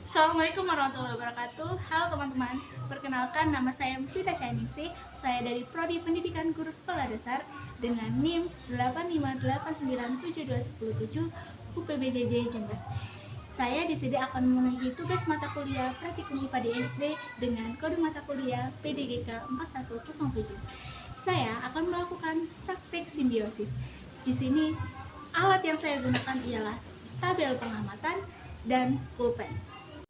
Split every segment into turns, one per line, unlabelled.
Assalamualaikum warahmatullahi wabarakatuh. Halo teman-teman, perkenalkan nama saya Mufida Chainisi. Saya dari Prodi Pendidikan Guru Sekolah Dasar dengan NIM 858972107 UPBJJ Jember. Saya di sini akan memenuhi tugas mata kuliah Praktikum IPA di SD dengan kode mata kuliah PDGK 4107. Saya akan melakukan praktek simbiosis. Di sini alat yang saya gunakan ialah tabel pengamatan dan pulpen.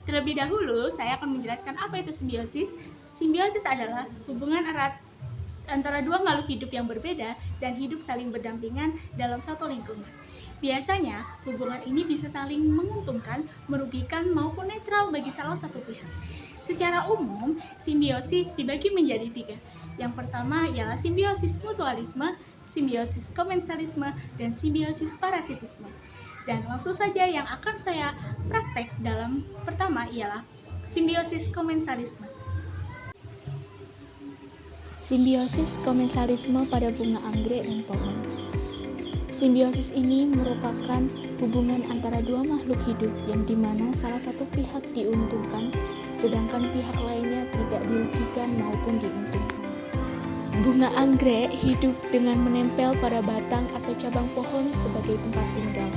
Terlebih dahulu, saya akan menjelaskan apa itu simbiosis. Simbiosis adalah hubungan erat antara dua makhluk hidup yang berbeda dan hidup saling berdampingan dalam satu lingkungan. Biasanya, hubungan ini bisa saling menguntungkan, merugikan, maupun netral bagi salah satu pihak. Secara umum, simbiosis dibagi menjadi tiga. Yang pertama ialah simbiosis mutualisme, simbiosis komensalisme, dan simbiosis parasitisme. Dan langsung saja yang akan saya praktek dalam pertama ialah simbiosis komensalisme.
Simbiosis komensalisme pada bunga anggrek dan pohon. Simbiosis ini merupakan hubungan antara dua makhluk hidup yang dimana salah satu pihak diuntungkan, sedangkan pihak lainnya tidak dirugikan maupun diuntungkan. Bunga anggrek hidup dengan menempel pada batang atau cabang pohon sebagai tempat tinggal.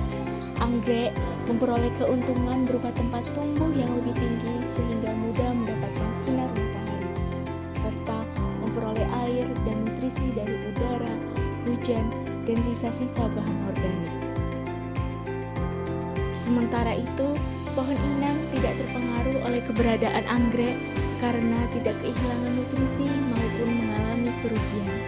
Anggrek memperoleh keuntungan berupa tempat tumbuh yang lebih tinggi sehingga mudah mendapatkan sinar matahari, serta memperoleh air dan nutrisi dari udara, hujan, dan sisa-sisa bahan organik. Sementara itu, pohon inang tidak terpengaruh oleh keberadaan anggrek karena tidak kehilangan nutrisi maupun mengalami kerugian.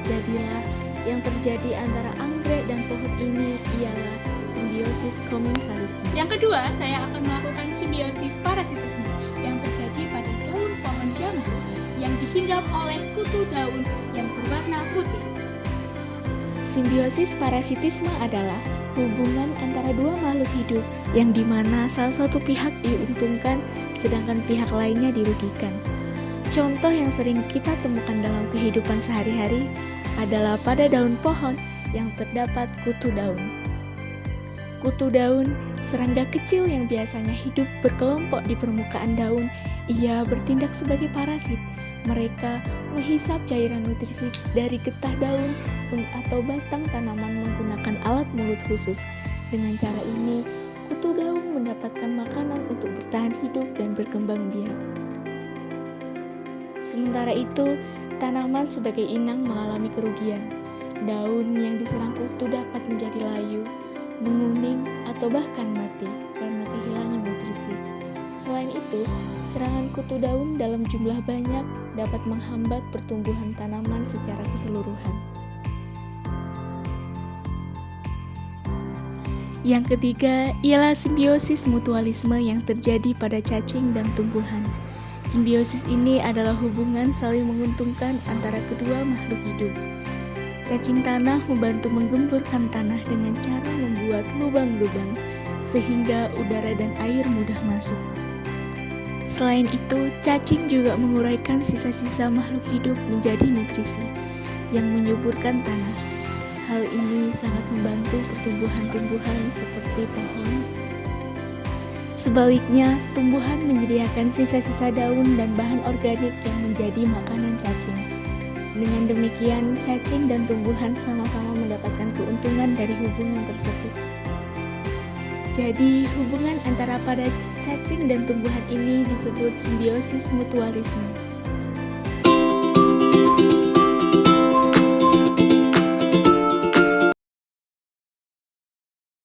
Jadilah yang terjadi antara anggrek dan pohon ini ialah simbiosis komensalisme.
Yang kedua, saya akan melakukan simbiosis parasitisme yang terjadi pada daun pohon jambu yang dihinggap oleh kutu daun yang berwarna putih.
Simbiosis parasitisme adalah hubungan antara dua makhluk hidup yang dimana salah satu pihak diuntungkan sedangkan pihak lainnya dirugikan. Contoh yang sering kita temukan dalam kehidupan sehari-hari adalah pada daun pohon yang terdapat kutu daun. Kutu daun, serangga kecil yang biasanya hidup berkelompok di permukaan daun, ia bertindak sebagai parasit. Mereka menghisap cairan nutrisi dari getah daun atau batang tanaman menggunakan alat mulut khusus. Dengan cara ini, kutu daun mendapatkan makanan untuk bertahan hidup dan berkembang biak. Sementara itu, tanaman sebagai inang mengalami kerugian. Daun yang diserang kutu dapat menjadi layu, menguning, atau bahkan mati karena kehilangan nutrisi. Selain itu, serangan kutu daun dalam jumlah banyak dapat menghambat pertumbuhan tanaman secara keseluruhan. Yang ketiga ialah simbiosis mutualisme yang terjadi pada cacing dan tumbuhan. Simbiosis ini adalah hubungan saling menguntungkan antara kedua makhluk hidup. Cacing tanah membantu menggemburkan tanah dengan cara membuat lubang-lubang sehingga udara dan air mudah masuk. Selain itu, cacing juga menguraikan sisa-sisa makhluk hidup menjadi nutrisi yang menyuburkan tanah. Hal ini sangat membantu pertumbuhan-tumbuhan seperti pohon. Sebaliknya, tumbuhan menyediakan sisa-sisa daun dan bahan organik yang menjadi makanan cacing. Dengan demikian, cacing dan tumbuhan sama-sama mendapatkan keuntungan dari hubungan tersebut. Jadi, hubungan antara pada cacing dan tumbuhan ini disebut simbiosis mutualisme.